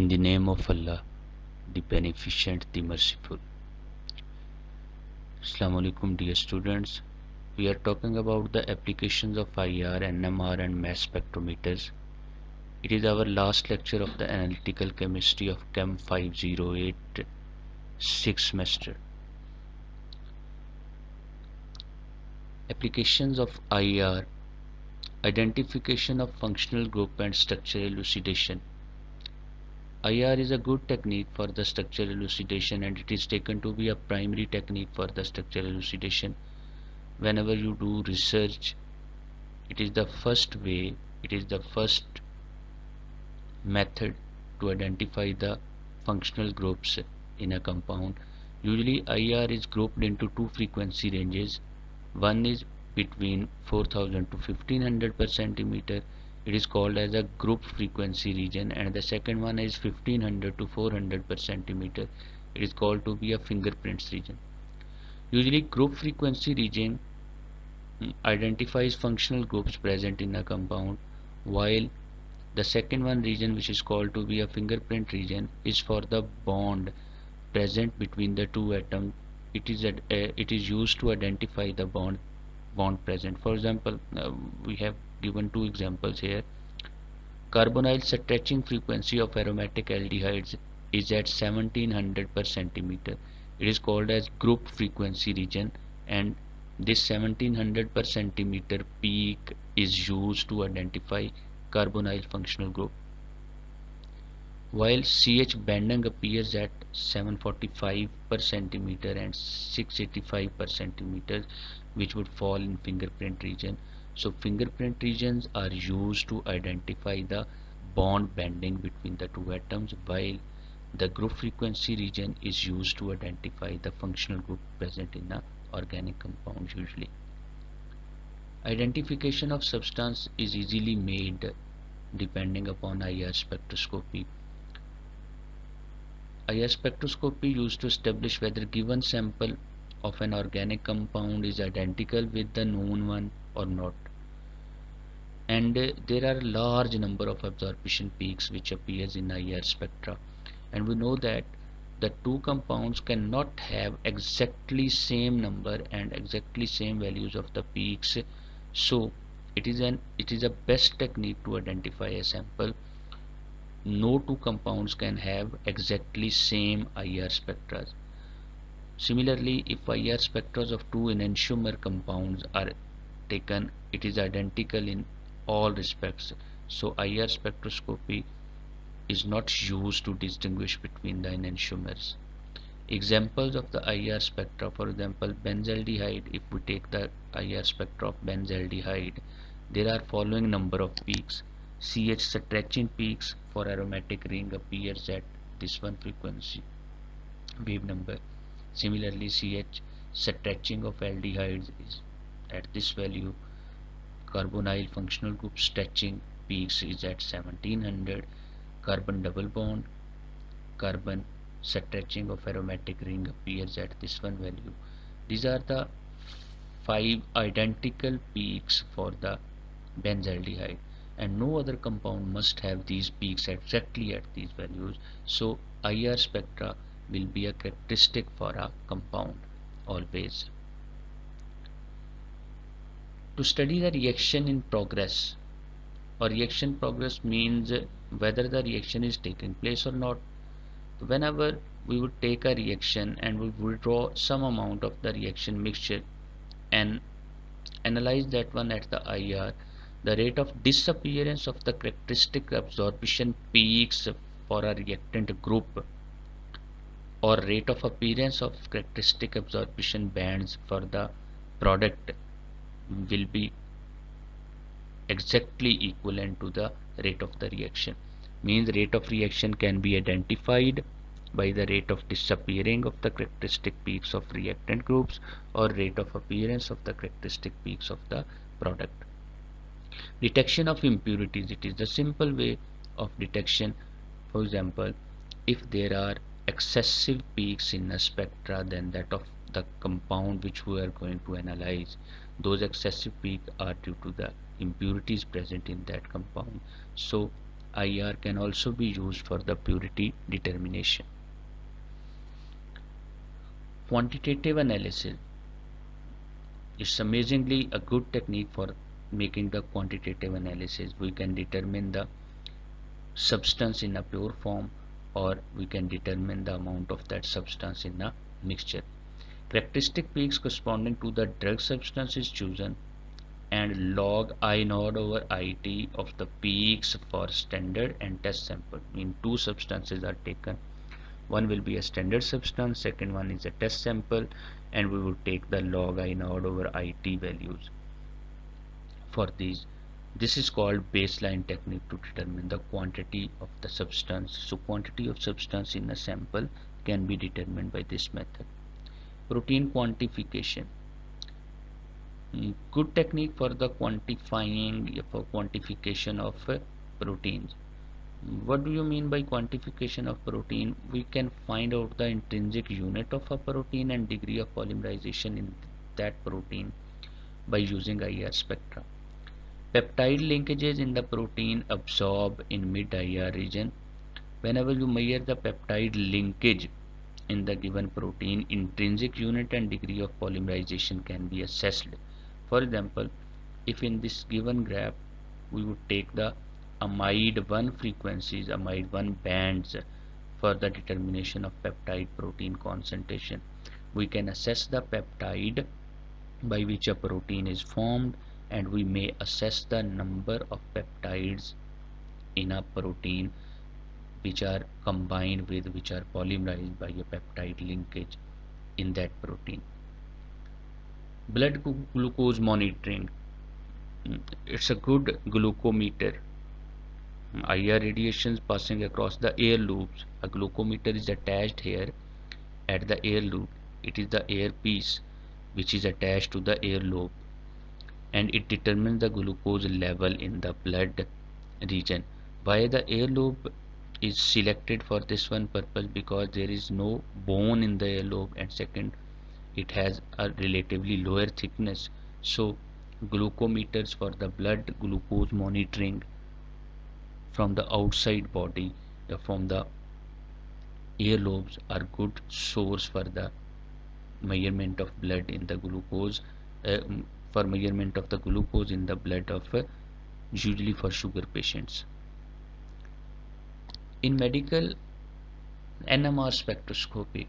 In the name of Allah, the Beneficent, the Merciful. Assalamu alaikum, dear students. We are talking about the applications of IR, NMR, and mass spectrometers. It is our last lecture of the analytical chemistry of Chem 508 6th semester. Applications of IR: identification of functional group and structural elucidation. IR is a good technique for the structural elucidation, and it is taken to be a primary technique for the structural elucidation. Whenever you do research, it is the first way, it is the first method to identify the functional groups in a compound. Usually IR is grouped into two frequency ranges. One is between 4000 to 1500 per centimeter. It is called as a group frequency region, and the second one is 1500 to 400 per centimeter. It is called to be a fingerprints region. Usually group frequency region identifies functional groups present in a compound, while the second one region, which is called to be a fingerprint region, is for the bond present between the two atoms. It is used to identify the bond present. For example, we have given two examples here. Carbonyl stretching frequency of aromatic aldehydes is at 1700 per centimeter. It is called as group frequency region, and this 1700 per centimeter peak is used to identify carbonyl functional group, while CH bending appears at 745 per centimeter and 685 per centimeter, which would fall in fingerprint region. So fingerprint regions are used to identify the bond bending between the two atoms, while the group frequency region is used to identify the functional group present in the organic compounds usually. Identification of substance is easily made depending upon IR spectroscopy. IR spectroscopy used to establish whether given sample of an organic compound is identical with the known one or not. And there are a large number of absorption peaks which appears in IR spectra, and we know that the two compounds cannot have exactly same number and exactly same values of the peaks. So it is a best technique to identify a sample. No two compounds can have exactly same IR spectra. Similarly, if IR spectra of two enantiomer compounds are taken, it is identical in all respects. So IR spectroscopy is not used to distinguish between the enantiomers. Examples of the IR spectra, for example, benzaldehyde. If we take the IR spectra of benzaldehyde, there are following number of peaks. CH stretching peaks for aromatic ring appears at this one frequency wave number. Similarly, CH stretching of aldehydes is at this value. Carbonyl functional group stretching peaks is at 1700. Carbon double bond, carbon stretching of aromatic ring appears at this one value. These are the five identical peaks for the benzaldehyde, and no other compound must have these peaks exactly at these values. So IR spectra will be a characteristic for a compound always. To study the reaction in progress, or reaction progress means whether the reaction is taking place or not. Whenever we would take a reaction and we withdraw some amount of the reaction mixture and analyze that one at the IR, the rate of disappearance of the characteristic absorption peaks for a reactant group, or rate of appearance of characteristic absorption bands for the product, will be exactly equivalent to the rate of the reaction. Means rate of reaction can be identified by the rate of disappearing of the characteristic peaks of reactant groups, or rate of appearance of the characteristic peaks of the product. Detection of impurities. It is the simple way of detection. For example, if there are excessive peaks in a spectra than that of the compound which we are going to analyze, those excessive peaks are due to the impurities present in that compound. So IR can also be used for the purity determination. Quantitative analysis is amazingly a good technique for making the quantitative analysis. We can determine the substance in a pure form, or we can determine the amount of that substance in a mixture. Characteristic peaks corresponding to the drug substance is chosen, and log I naught over IT of the peaks for standard and test sample. Mean two substances are taken. One will be a standard substance, second one is a test sample, and we would take the log I naught over IT values for these. This is called baseline technique to determine the quantity of the substance. So quantity of substance in a sample can be determined by this method. Protein quantification. Good technique for the quantification of proteins. What do you mean by quantification of protein? We can find out the intrinsic unit of a protein and degree of polymerization in that protein by using IR spectra. Peptide linkages in the protein absorb in mid-IR region. Whenever you measure the peptide linkage in the given protein, intrinsic unit and degree of polymerization can be assessed. For example, if in this given graph we would take the amide 1 frequencies, amide 1 bands for the determination of peptide protein concentration, we can assess the peptide by which a protein is formed, and we may assess the number of peptides in a protein which are combined with, which are polymerized by a peptide linkage in that protein. Blood glucose monitoring. It's a good glucometer. IR radiations passing across the air loops. A glucometer is attached here at the air loop. It is the airpiece which is attached to the air lobe, and it determines the glucose level in the blood region. Why the air lobe is selected for this one purpose? Because there is no bone in the air lobe, and second, it has a relatively lower thickness. So glucometers for the blood glucose monitoring from the outside body, from the ear lobes, are good source for the measurement of blood in the glucose, uh, for measurement of the glucose in the blood of usually for sugar patients. In medical, NMR spectroscopy.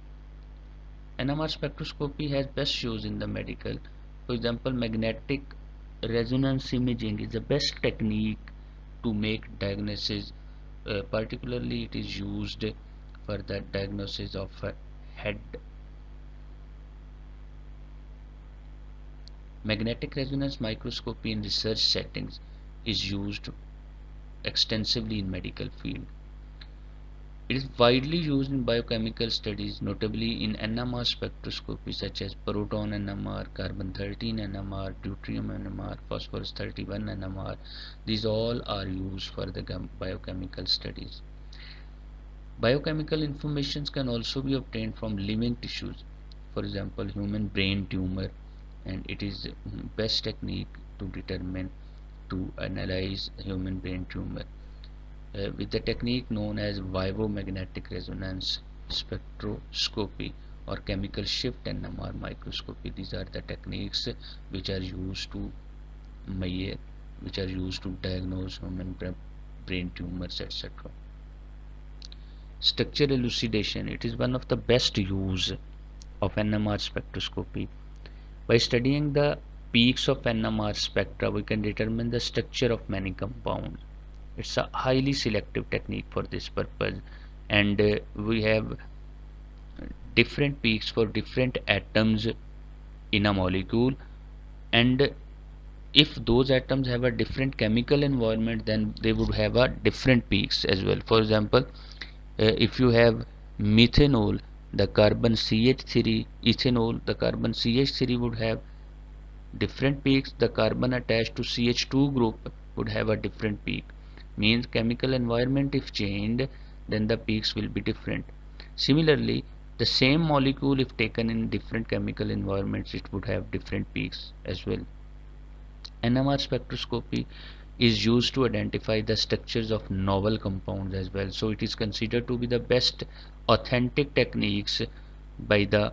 NMR spectroscopy has best use in the medical. For example, magnetic resonance imaging is the best technique to make diagnosis. Particularly, it is used for the diagnosis of head. Magnetic resonance microscopy in research settings is used extensively in medical field. It is widely used in biochemical studies, notably in NMR spectroscopy such as proton NMR, carbon 13 NMR, deuterium NMR, phosphorus 31 NMR. These all are used for the biochemical studies. Biochemical information can also be obtained from living tissues, for example, human brain tumor, and it is best technique to determine, to analyze human brain tumor with the technique known as vivomagnetic resonance spectroscopy or chemical shift NMR microscopy. These are the techniques which are used to measure, which are used to diagnose human brain tumors, etc. Structure elucidation. It is one of the best use of NMR spectroscopy. By studying the peaks of NMR spectra, we can determine the structure of many compounds. It's a highly selective technique for this purpose, and we have different peaks for different atoms in a molecule, and if those atoms have a different chemical environment, then they would have a different peaks as well. For example, if you have methanol, the carbon CH3, ethanol, the carbon CH3 would have different peaks. The carbon attached to CH2 group would have a different peak. Means chemical environment if changed, then the peaks will be different. Similarly, the same molecule if taken in different chemical environments, it would have different peaks as well. NMR spectroscopy is used to identify the structures of novel compounds as well. So it is considered to be the best authentic techniques by the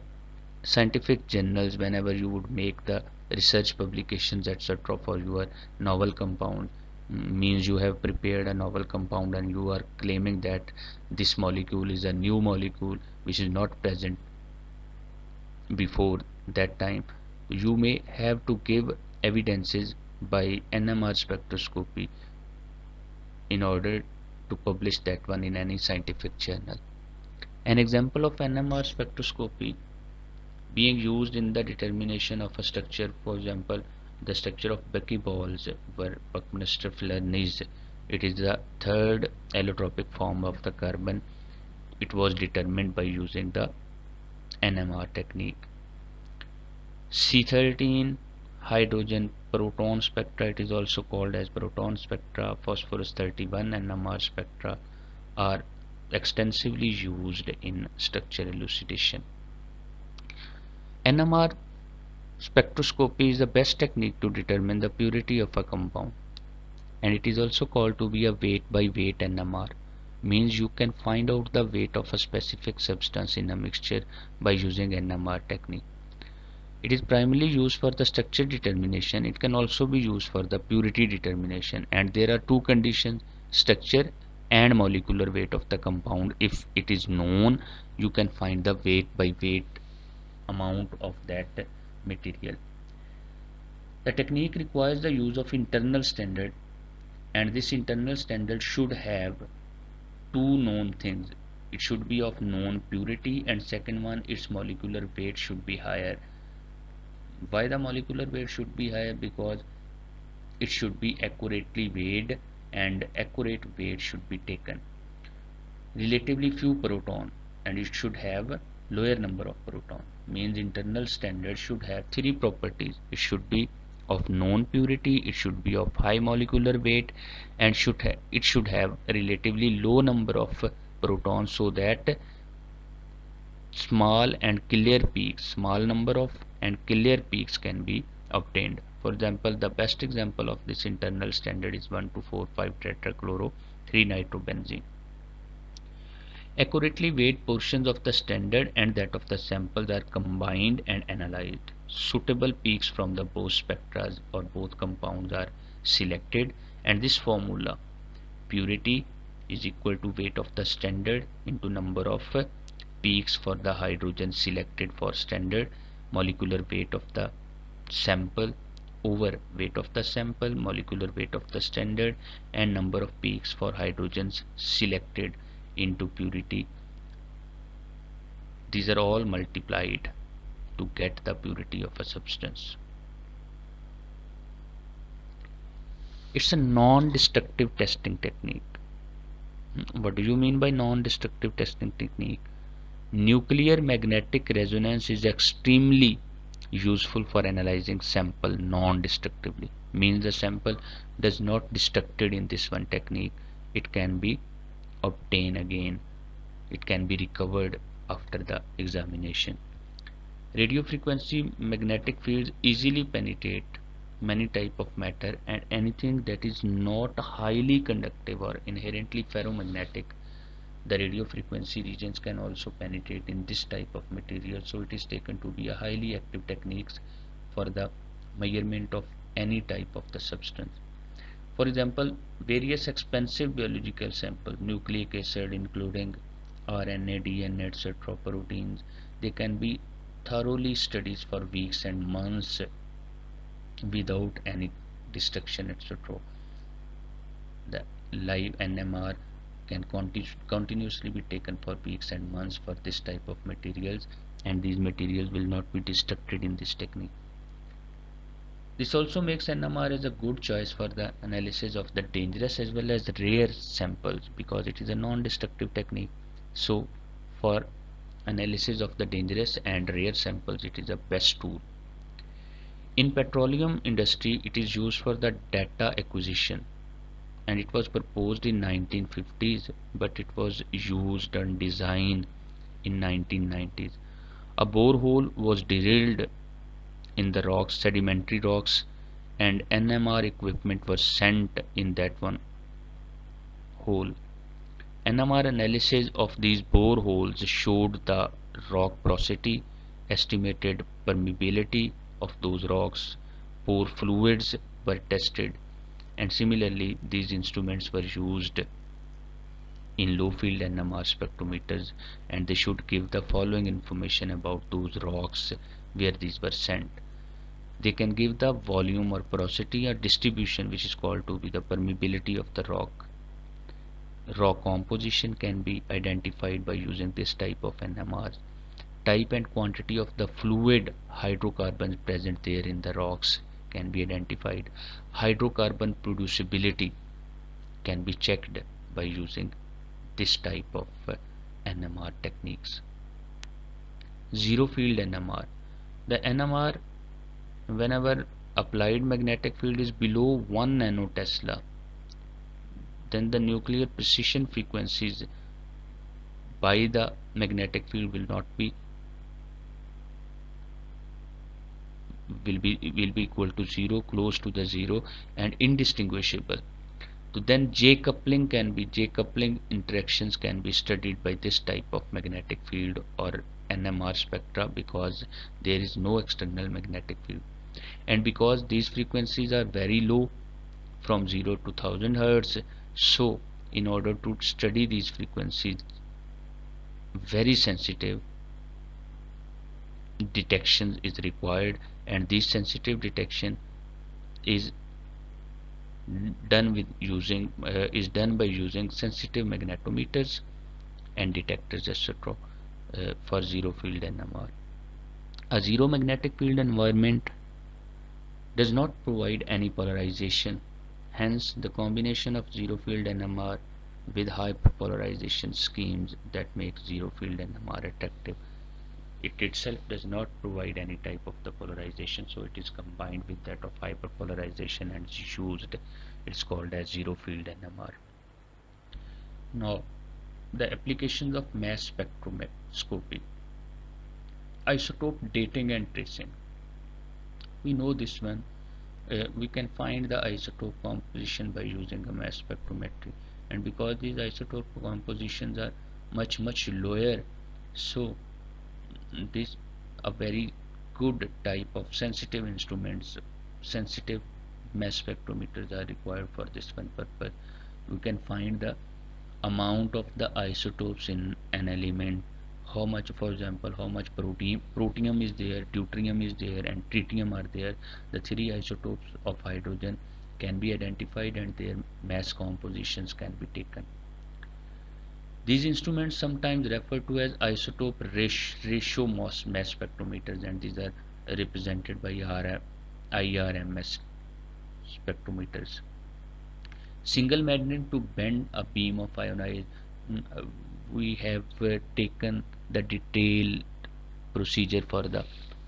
scientific journals whenever you would make the research publications, etc., for your novel compound. Means you have prepared a novel compound and you are claiming that this molecule is a new molecule which is not present before that time. You may have to give evidences by NMR spectroscopy in order to publish that one in any scientific journal. An example of NMR spectroscopy being used in the determination of a structure, for example, the structure of buckyballs were Buckminster Fuller's. It is the third allotropic form of the carbon. It was determined by using the NMR technique. C13 hydrogen proton spectra, it is also called as proton spectra, phosphorus 31 NMR spectra are extensively used in structure elucidation. NMR spectroscopy is the best technique to determine the purity of a compound, and it is also called to be a weight by weight NMR. Means you can find out the weight of a specific substance in a mixture by using NMR technique. It is primarily used for the structure determination. It can also be used for the purity determination, and there are two conditions: structure and molecular weight of the compound. If it is known, you can find the weight by weight amount of that material. The technique requires the use of internal standard, and this internal standard should have two known things. It should be of known purity, and second one, its molecular weight should be higher. Why the molecular weight should be higher? Because it should be accurately weighed and accurate weight should be taken. Relatively few proton, and it should have lower number of proton. Means internal standard should have three properties. It should be of known purity, it should be of high molecular weight, and it should have a relatively low number of protons, so that small number of and clear peaks can be obtained. For example, the best example of this internal standard is 1245 tetrachloro 3 nitrobenzene. Accurately weighed portions of the standard and that of the samples are combined and analyzed. Suitable peaks from the both spectra or both compounds are selected, and this formula, purity is equal to weight of the standard into number of peaks for the hydrogen selected for standard, molecular weight of the sample over weight of the sample, molecular weight of the standard, and number of peaks for hydrogens selected into purity. These are all multiplied to get the purity of a substance. It's a non-destructive testing technique. What do you mean by non-destructive testing technique? Nuclear magnetic resonance is extremely useful for analyzing sample non-destructively. Means the sample does not destructed in this one technique. It can be obtained again. It can be recovered after the examination. Radio frequency magnetic fields easily penetrate many type of matter, and anything that is not highly conductive or inherently ferromagnetic, the radio frequency regions can also penetrate in this type of material. So it is taken to be a highly active techniques for the measurement of any type of the substance. For example, various expensive biological samples, nucleic acid including RNA, DNA, etc., proteins, they can be thoroughly studied for weeks and months without any destruction, etc. The live NMR can continuously be taken for weeks and months for this type of materials, and these materials will not be destructed in this technique. This also makes NMR as a good choice for the analysis of the dangerous as well as rare samples, because it is a non-destructive technique. So for analysis of the dangerous and rare samples, it is the best tool. In petroleum industry, it is used for the data acquisition, and it was proposed in 1950s, but it was used and designed in 1990s. A borehole was drilled in the rocks, sedimentary rocks, and NMR equipment was sent in that one hole. NMR analysis of these boreholes showed the rock porosity, estimated permeability of those rocks, pore fluids were tested, and similarly these instruments were used in low field NMR spectrometers, and they should give the following information about those rocks where these were sent. They can give the volume or porosity or distribution, which is called to be the permeability of the rock. Rock composition can be identified by using this type of NMR. Type and quantity of the fluid hydrocarbons present there in the rocks can be identified. Hydrocarbon producibility can be checked by using this type of NMR techniques. Zero field NMR. The NMR, whenever applied magnetic field is below 1 nanotesla, then the nuclear precision frequencies by the magnetic field will be equal to zero, close to the zero, and indistinguishable. So then J coupling interactions can be studied by this type of magnetic field or NMR spectra, because there is no external magnetic field, and because these frequencies are very low, from 0 to 1000 hertz. So in order to study these frequencies, very sensitive detection is required, and this sensitive detection is done by using sensitive magnetometers and detectors, etc. For zero field NMR. A zero magnetic field environment does not provide any polarization. Hence, the combination of zero field NMR with high polarization schemes that make zero field NMR attractive. It itself does not provide any type of the polarization, so it is combined with that of hyperpolarization and is used. It's called as zero field NMR. Now, the applications of mass spectroscopy, isotope dating and tracing. We know this one. We can find the isotope composition by using a mass spectrometry, and because these isotope compositions are much lower, so this a very good type of sensitive instruments, sensitive mass spectrometers are required for this one purpose. We can find the amount of the isotopes in an element, how much, for example, how much protium is there, deuterium is there, and tritium are there. The three isotopes of hydrogen can be identified and their mass compositions can be taken. These instruments sometimes referred to as isotope ratio mass spectrometers, and these are represented by IRMS spectrometers. Single magnet to bend a beam of ionized. We have taken the detailed procedure for the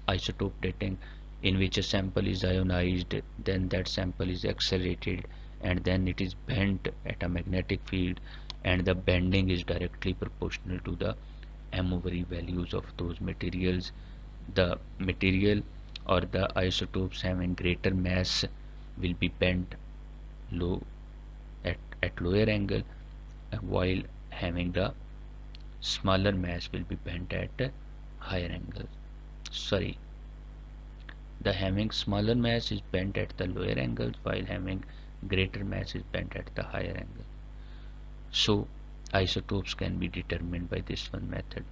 isotope dating, in which a sample is ionized, then that sample is accelerated, and then it is bent at a magnetic field, and the bending is directly proportional to the Amovery values of those materials. The material or the isotopes having greater mass will be bent low at lower angle, while having the smaller mass will be bent at higher angle. Sorry, the having smaller mass is bent at the lower angle, while having greater mass is bent at the higher angle. So isotopes can be determined by this one method.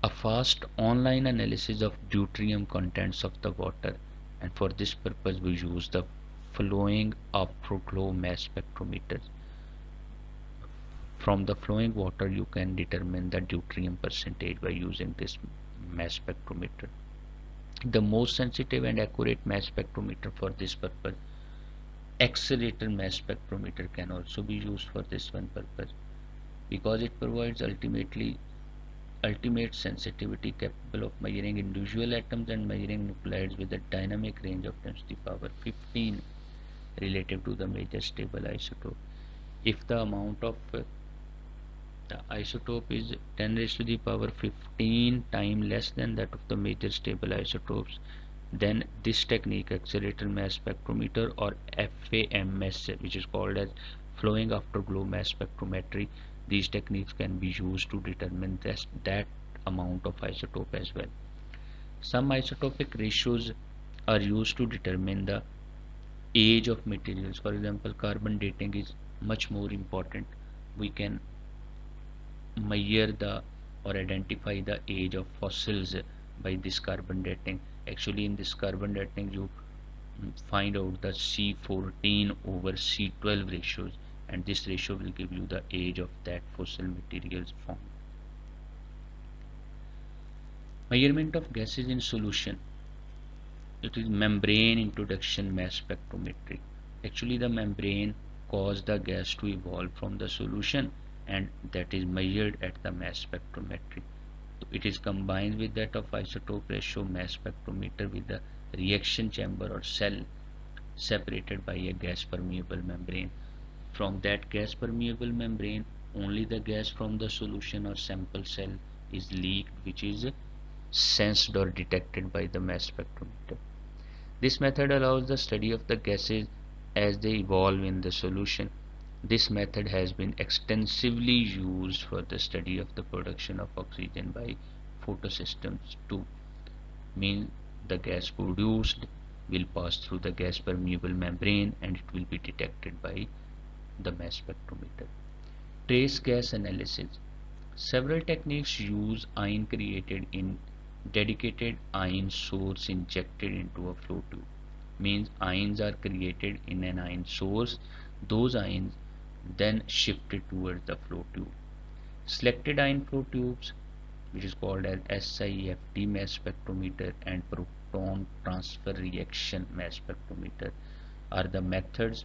A fast online analysis of deuterium contents of the water, and for this purpose we use the flowing afterglow mass spectrometer. From the flowing water you can determine the deuterium percentage by using this mass spectrometer. The most sensitive and accurate mass spectrometer for this purpose, accelerator mass spectrometer, can also be used for this one purpose, because it provides ultimate sensitivity, capable of measuring individual atoms and measuring nuclides with a dynamic range of 10 to the power 15 relative to the major stable isotope. If the amount of the isotope is 10 raised to the power 15 times less than that of the major stable isotopes, Then this technique, accelerator mass spectrometer or FAMS, which is called as flowing after glow mass spectrometry, these techniques can be used to determine that amount of isotope as well. Some isotopic ratios are used to determine the age of materials. For example, carbon dating is much more important. We can measure the or identify the age of fossils by this carbon dating. Actually, in this carbon dating, you find out the C14 over C12 ratios, and this ratio will give you the age of that fossil materials found. Measurement of gases in solution. It is membrane introduction mass spectrometry. Actually, the membrane causes the gas to evolve from the solution, and that is measured at the mass spectrometry. So it is combined with that of isotope ratio mass spectrometer with the reaction chamber or cell separated by a gas permeable membrane. From that gas permeable membrane, only the gas from the solution or sample cell is leaked, which is sensed or detected by the mass spectrometer. This method allows the study of the gases as they evolve in the solution. This method has been extensively used for the study of the production of oxygen by photosystems too. Means the gas produced will pass through the gas permeable membrane and it will be detected by the mass spectrometer. Trace gas analysis. Several techniques use ion created in dedicated ion source injected into a flow tube. Means ions are created in an ion source. Those ions then shifted towards the flow tube. Selected ion flow tubes, which is called as SIFT mass spectrometer and proton transfer reaction mass spectrometer, are the methods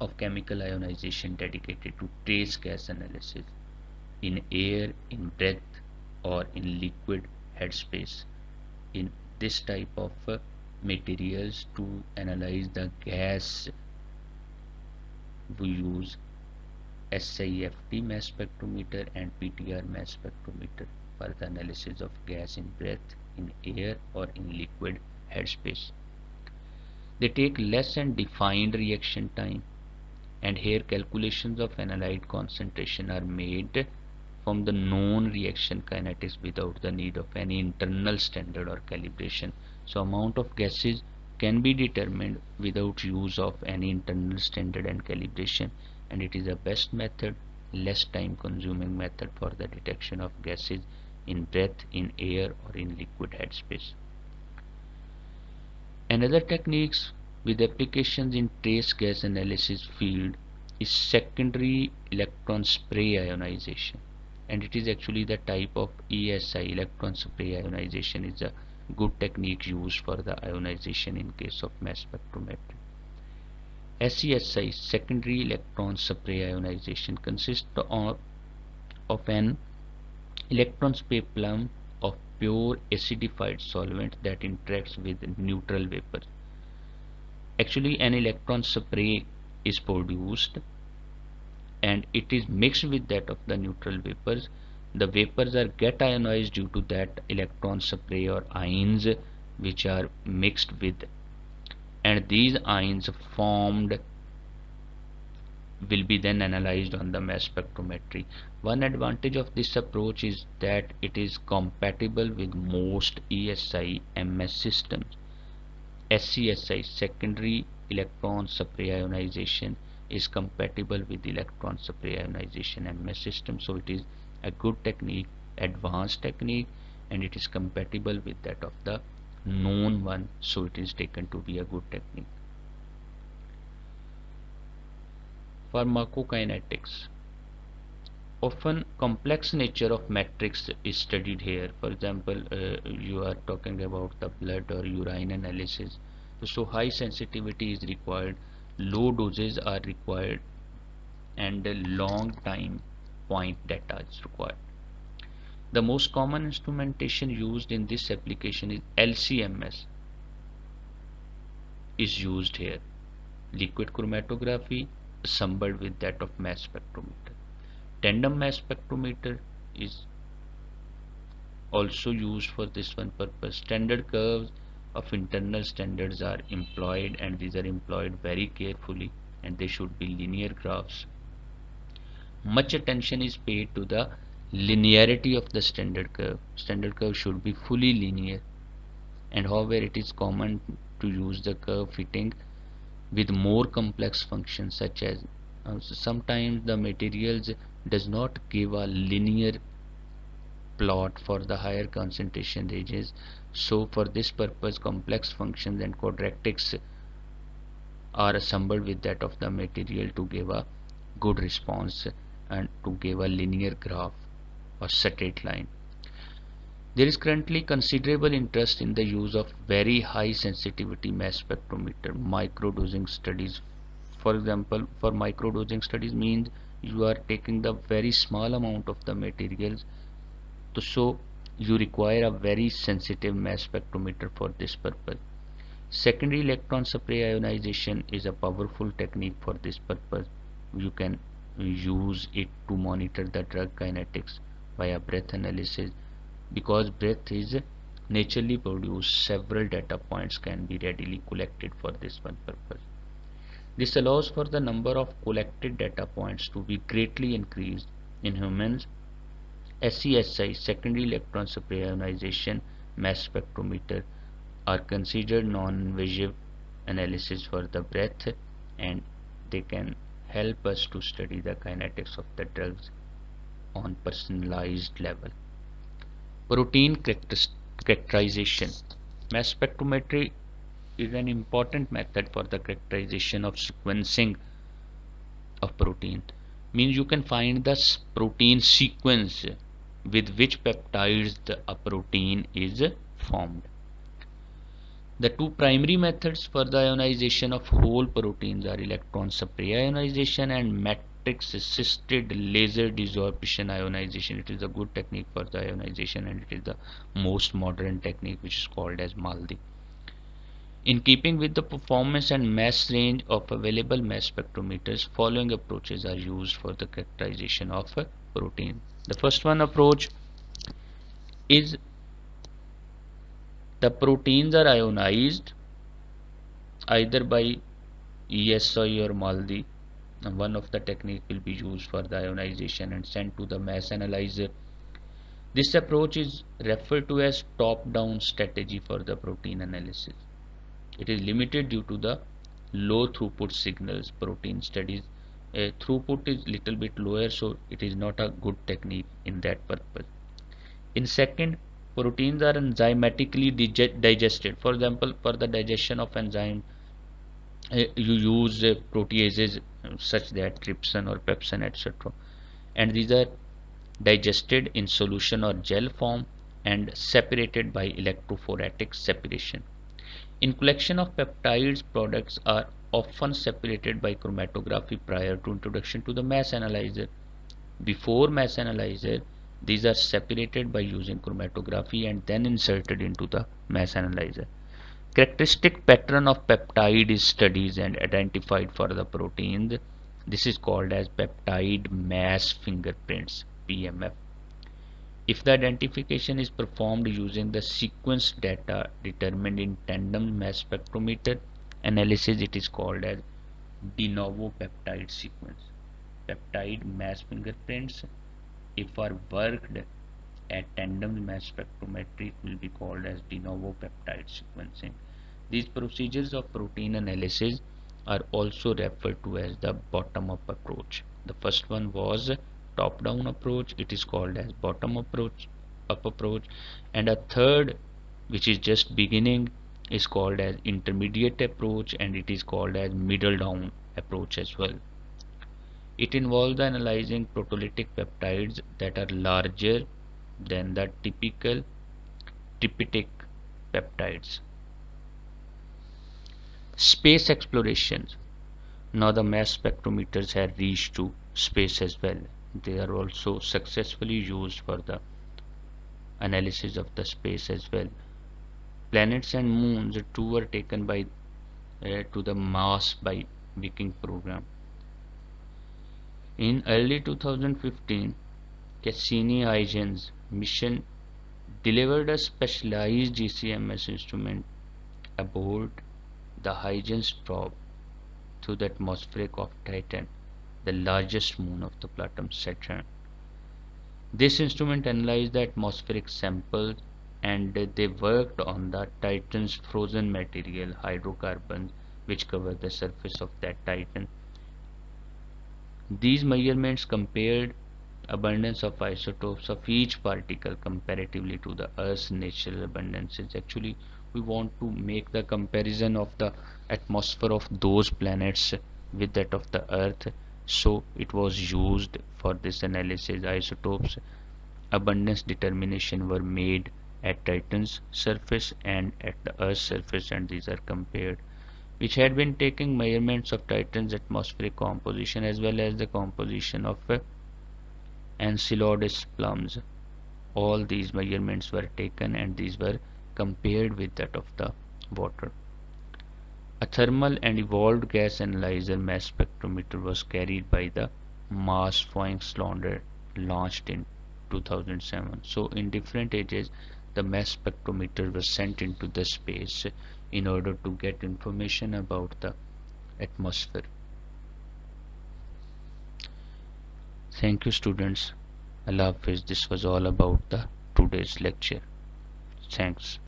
of chemical ionization dedicated to trace gas analysis in air, in breath, or in liquid headspace. In this type of materials to analyze the gas, we use SIFT mass spectrometer and PTR mass spectrometer for the analysis of gas in breath, in air, or in liquid headspace. They take less and defined reaction time, and here calculations of analyte concentration are made from the known reaction kinetics without the need of any internal standard or calibration. So amount of gases can be determined without use of any internal standard and calibration, and it is a best method, less time consuming method for the detection of gases in breath, in air, or in liquid headspace. Another techniques with applications in trace gas analysis field is secondary electron spray ionization, and it is actually the type of ESI, electron spray ionization is a good technique used for the ionization in case of mass spectrometry. SESI, secondary electron spray ionization, consists of an electron spray plum of pure acidified solvent that interacts with neutral vapor. Actually, an electron spray is produced and it is mixed with that of the neutral vapors. The vapors are get ionized due to that electron spray or ions which are mixed with, and these ions formed will be then analyzed on the mass spectrometry. One advantage of this approach is that it is compatible with most ESI MS systems. SESI, secondary electron spray ionization, is compatible with electron spray ionization MS system. So it is a good technique, advanced technique, and it is compatible with that of the known one. So it is taken to be a good technique. Pharmacokinetics. Often complex nature of matrix is studied here. For example, you are talking about the blood or urine analysis. So high sensitivity is required, low doses are required, and a long time point data is required. The most common instrumentation used in this application is LCMS is used here. Liquid chromatography assembled with that of mass spectrometer. Tandem mass spectrometer is also used for this one purpose. Standard curves of internal standards are employed, and these are employed very carefully, and they should be linear graphs. Much attention is paid to the linearity of the standard curve. Standard curve should be fully linear, and however it is common to use the curve fitting with more complex functions, such as sometimes the materials does not give a linear plot for the higher concentration ranges. So for this purpose, complex functions and quadratics are assembled with that of the material to give a good response and to give a linear graph or straight line. There is currently considerable interest in the use of very high sensitivity mass spectrometer microdosing studies. For example, for microdosing studies means you are taking the very small amount of the materials, so you require a very sensitive mass spectrometer for this purpose. Secondary electron spray ionization is a powerful technique for this purpose. You can use it to monitor the drug kinetics via breath analysis. Because breath is naturally produced, several data points can be readily collected for this one purpose. This allows for the number of collected data points to be greatly increased. In humans, SESI, secondary electron spray ionization mass spectrometer, are considered non-invasive analysis for the breath, and they can help us to study the kinetics of the drugs on personalized level. Protein characterization. Mass spectrometry is an important method for the characterization of sequencing of protein. Means you can find the protein sequence with which peptides a protein is formed. The two primary methods for the ionization of whole proteins are electron spray ionization and matrix assisted laser desorption ionization. It is a good technique for the ionization, and it is the most modern technique, which is called as MALDI. In keeping with the performance and mass range of available mass spectrometers, following approaches are used for the characterization of a protein. The first one approach is the proteins are ionized either by ESI or MALDI. One of the technique will be used for the ionization and sent to the mass analyzer. This approach is referred to as top-down strategy for the protein analysis. It is limited due to the low throughput signals. Protein studies throughput is little bit lower, so it is not a good technique in that purpose. In second, proteins are enzymatically digested. For example, for the digestion of enzyme, you use proteases such that trypsin or pepsin, etc., and these are digested in solution or gel form and separated by electrophoretic separation. In collection of peptides, products are often separated by chromatography prior to introduction to the mass analyzer. Before mass analyzer, these are separated by using chromatography and then inserted into the mass analyzer. Characteristic pattern of peptide is studied and identified for the proteins. This is called as peptide mass fingerprints, PMF. If the identification is performed using the sequence data determined in tandem mass spectrometer analysis, it is called as de novo peptide sequence. Peptide mass fingerprints, if are worked at tandem mass spectrometry, will be called as de novo peptide sequencing. These procedures of protein analysis are also referred to as the bottom-up approach. The first one was top-down approach. It is called as bottom-up approach, and a third, which is just beginning, is called as intermediate approach, and it is called as middle-down approach as well. It involves analyzing proteolytic peptides that are larger than the typical tryptic peptides. Space explorations. Now the mass spectrometers have reached to space as well. They are also successfully used for the analysis of the space as well. Planets and moons too were taken by to the Mars by Viking program. In early 2015, Cassini-Huygens mission delivered a specialized GCMS instrument aboard the Huygens probe through the atmosphere of Titan, the largest moon of the planet Saturn. This instrument analyzed the atmospheric samples and they worked on the Titan's frozen material, hydrocarbons, which cover the surface of that Titan. These measurements compared abundance of isotopes of each particle comparatively to the Earth's natural abundances. Actually, we want to make the comparison of the atmosphere of those planets with that of the Earth. So it was used for this analysis. Isotopes abundance determination were made at Titan's surface and at the Earth's surface, and these are compared, which had been taking measurements of Titan's atmospheric composition as well as the composition of Enceladus plumes. All these measurements were taken and these were compared with that of the water. A thermal and evolved gas analyzer mass spectrometer was carried by the Mars Phoenix lander launched in 2007. So in different ages the mass spectrometer was sent into the space in order to get information about the atmosphere. Thank you students. Allah Hafiz. This was all about the today's lecture. Thanks.